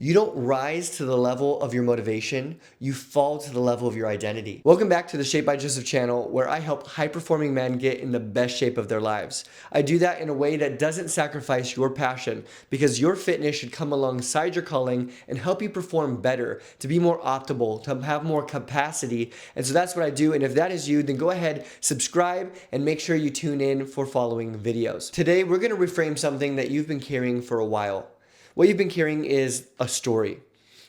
You don't rise to the level of your motivation, you fall to the level of your identity. Welcome back to the Shape by Joseph channel, where I help high-performing men get in the best shape of their lives. I do that in a way that doesn't sacrifice your passion, because your fitness should come alongside your calling and help you perform better, to be more optimal, to have more capacity. And so that's what I do, and if that is you, then go ahead, subscribe, and make sure you tune in for following videos. Today, we're gonna reframe something that you've been carrying for a while. What you've been carrying is a story.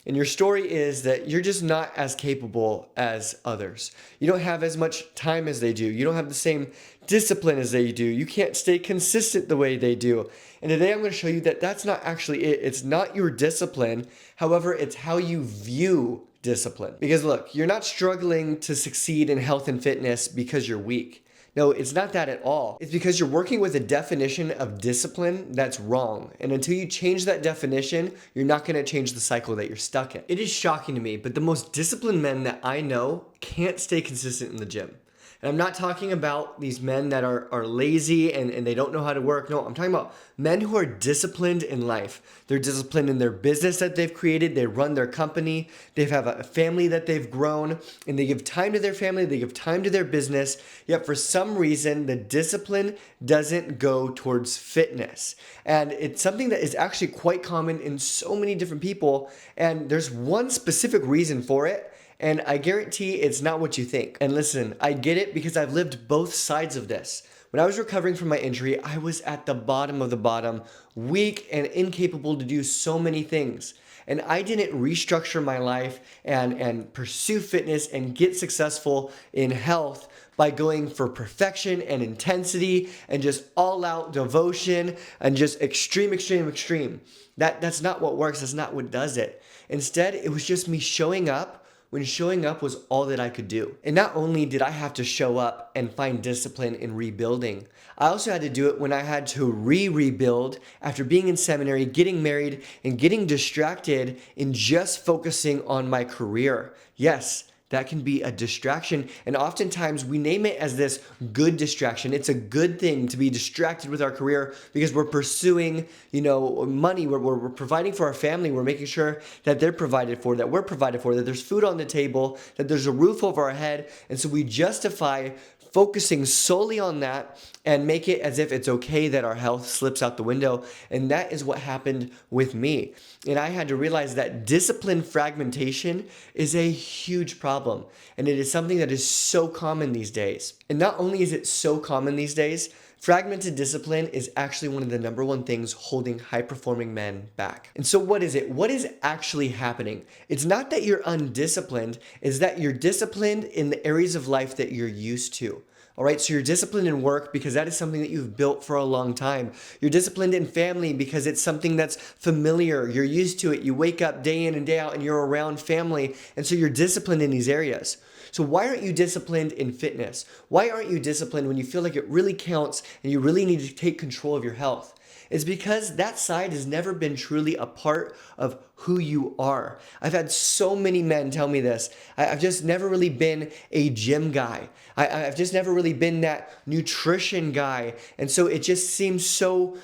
And your story is that you're just not as capable as others. You don't have as much time as they do. You don't have the same discipline as they do. You can't stay consistent the way they do. And today I'm going to show you that that's not actually it. It's not your discipline. However, it's how you view discipline. Because look, you're not struggling to succeed in health and fitness because you're weak. No, it's not that at all. It's because you're working with a definition of discipline that's wrong. And until you change that definition, you're not going to change the cycle that you're stuck in. It is shocking to me, but the most disciplined men that I know can't stay consistent in the gym. And I'm not talking about these men that are lazy and they don't know how to work. No, I'm talking about men who are disciplined in life. They're disciplined in their business that they've created. They run their company. They have a family that they've grown, and they give time to their family. They give time to their business. Yet for some reason, the discipline doesn't go towards fitness. And it's something that is actually quite common in so many different people. And there's one specific reason for it. And I guarantee it's not what you think. And listen, I get it because I've lived both sides of this. When I was recovering from my injury, I was at the bottom of the bottom, weak and incapable to do so many things. And I didn't restructure my life and pursue fitness and get successful in health by going for perfection and intensity and just all out devotion and just extreme. That's not what works. That's not what does it. Instead, it was just me showing up when showing up was all that I could do. And not only did I have to show up and find discipline in rebuilding, I also had to do it when I had to rebuild after being in seminary, getting married, and getting distracted in just focusing on my career. Yes, that can be a distraction, and oftentimes we name it as this good distraction. It's a good thing to be distracted with our career because we're pursuing, money. We're providing for our family. We're making sure that they're provided for, that we're provided for, that there's food on the table, that there's a roof over our head, and so we justify focusing solely on that and make it as if it's okay that our health slips out the window. And that is what happened with me. And I had to realize that discipline fragmentation is a huge problem. And it is something that is so common these days. And not only is it so common these days, fragmented discipline is actually one of the number one things holding high-performing men back. And so what is it? What is actually happening? It's not that you're undisciplined, it's that you're disciplined in the areas of life that you're used to. All right, so you're disciplined in work because that is something that you've built for a long time. You're disciplined in family because it's something that's familiar. You're used to it. You wake up day in and day out and you're around family. And so you're disciplined in these areas. So why aren't you disciplined in fitness? Why aren't you disciplined when you feel like it really counts and you really need to take control of your health? It's because that side has never been truly a part of who you are. I've had so many men tell me this. I've just never really been a gym guy. I've just never really been that nutrition guy. And so it just seems so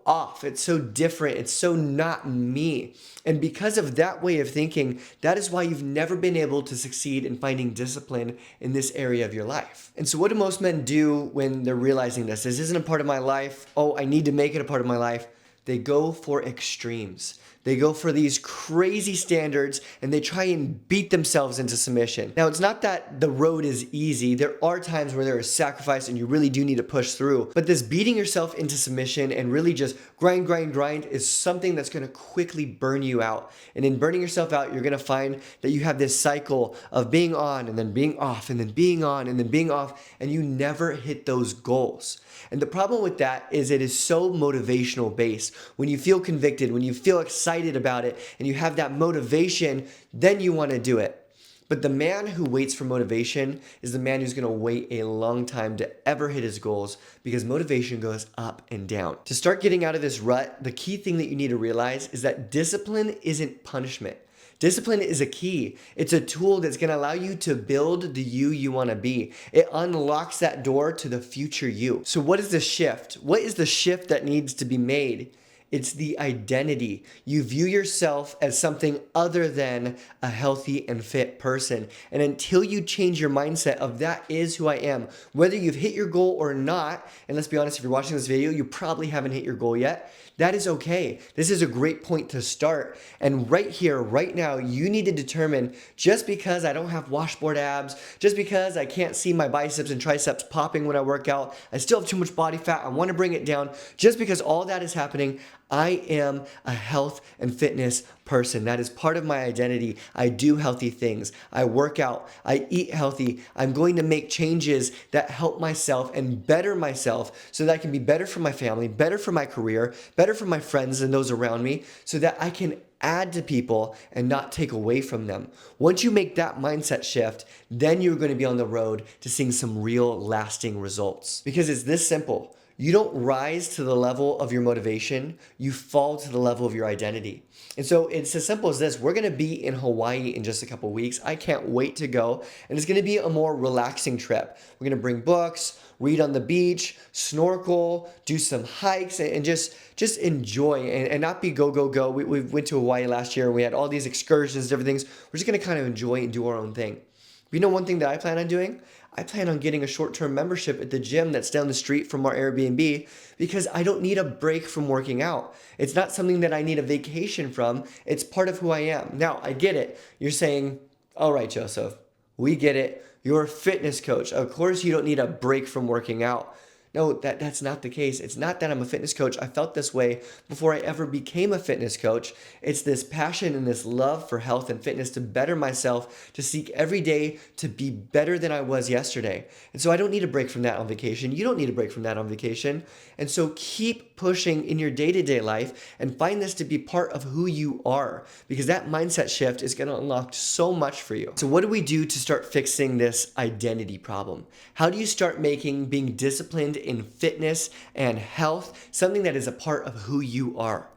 off. It's so different. It's so not me. And because of that way of thinking, that is why you've never been able to succeed in finding discipline in this area of your life. And so what do most men do when they're realizing this? This isn't a part of my life. Oh, I need to make it a part of my life. They go for extremes. They go for these crazy standards and they try and beat themselves into submission. Now, it's not that the road is easy. There are times where there is sacrifice and you really do need to push through. But this beating yourself into submission and really just grind is something that's going to quickly burn you out. And in burning yourself out, you're going to find that you have this cycle of being on and then being off and then being on and then being off, and you never hit those goals. And the problem with that is it is so motivational based. When you feel convicted, when you feel excited about it, and you have that motivation, then you want to do it. But the man who waits for motivation is the man who's going to wait a long time to ever hit his goals, because motivation goes up and down. To start getting out of this rut, the key thing that you need to realize is that discipline isn't punishment. Discipline is a key. It's a tool that's going to allow you to build the you want to be. It unlocks that door to the future you. So what is the shift? What is the shift that needs to be made It's the identity. You view yourself as something other than a healthy and fit person. And until you change your mindset of that is who I am, whether you've hit your goal or not, and let's be honest, if you're watching this video, you probably haven't hit your goal yet. That is okay. This is a great point to start. And right here, right now, you need to determine, just because I don't have washboard abs, just because I can't see my biceps and triceps popping when I work out, I still have too much body fat, I want to bring it down, just because all that is happening, I am a health and fitness person. That is part of my identity. I do healthy things. I work out. I eat healthy. I'm going to make changes that help myself and better myself so that I can be better for my family, better for my career, better for my friends and those around me, so that I can add to people and not take away from them. Once you make that mindset shift, then you're going to be on the road to seeing some real lasting results. Because it's this simple. You don't rise to the level of your motivation, you fall to the level of your identity. And so it's as simple as this. We're gonna be in Hawaii in just a couple weeks. I can't wait to go. And it's gonna be a more relaxing trip. We're gonna bring books, read on the beach, snorkel, do some hikes, and just enjoy and not be go, go, go. We went to Hawaii last year and we had all these excursions, different things. We're just gonna kind of enjoy and do our own thing. But you know one thing that I plan on doing? I plan on getting a short-term membership at the gym that's down the street from our Airbnb, because I don't need a break from working out. It's not something that I need a vacation from. It's part of who I am. Now, I get it. You're saying, all right, Joseph, we get it. You're a fitness coach. Of course you don't need a break from working out. No, that's not the case. It's not that I'm a fitness coach. I felt this way before I ever became a fitness coach. It's this passion and this love for health and fitness to better myself, to seek every day to be better than I was yesterday. And so I don't need a break from that on vacation. You don't need a break from that on vacation. And so keep pushing in your day-to-day life and find this to be part of who you are, because that mindset shift is going to unlock so much for you. So what do we do to start fixing this identity problem? How do you start making being disciplined in fitness and health something that is a part of who you are?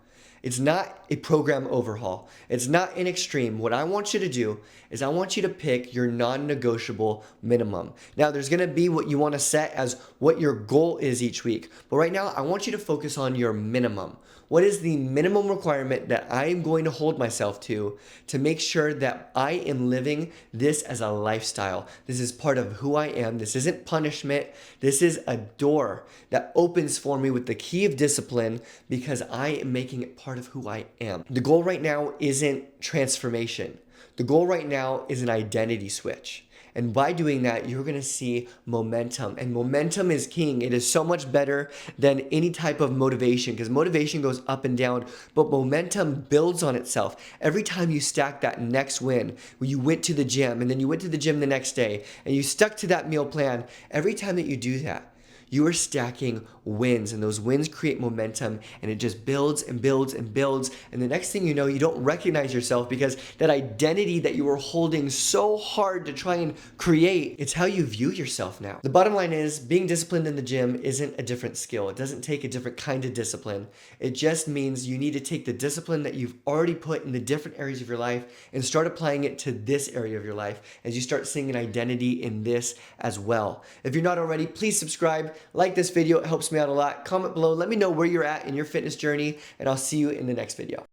It's not a program overhaul. It's not an extreme. What I want you to do is I want you to pick your non-negotiable minimum. Now, there's going to be what you want to set as what your goal is each week. But right now, I want you to focus on your minimum. What is the minimum requirement that I am going to hold myself to make sure that I am living this as a lifestyle? This is part of who I am. This isn't punishment. This is a door that opens for me with the key of discipline, because I am making it part of who I am. The goal right now isn't transformation. The goal right now is an identity switch. And by doing that, you're going to see momentum. And momentum is king. It is so much better than any type of motivation, because motivation goes up and down, but momentum builds on itself. Every time you stack that next win, where you went to the gym and then you went to the gym the next day and you stuck to that meal plan, every time that you do that, you are stacking wins, and those wins create momentum, and it just builds and builds and builds. And the next thing you know, you don't recognize yourself, because that identity that you were holding so hard to try and create, it's how you view yourself now. The bottom line is, being disciplined in the gym isn't a different skill. It doesn't take a different kind of discipline. It just means you need to take the discipline that you've already put in the different areas of your life and start applying it to this area of your life as you start seeing an identity in this as well. If you're not already, please subscribe. Like this video, it helps me out a lot. Comment below, let me know where you're at in your fitness journey, and I'll see you in the next video.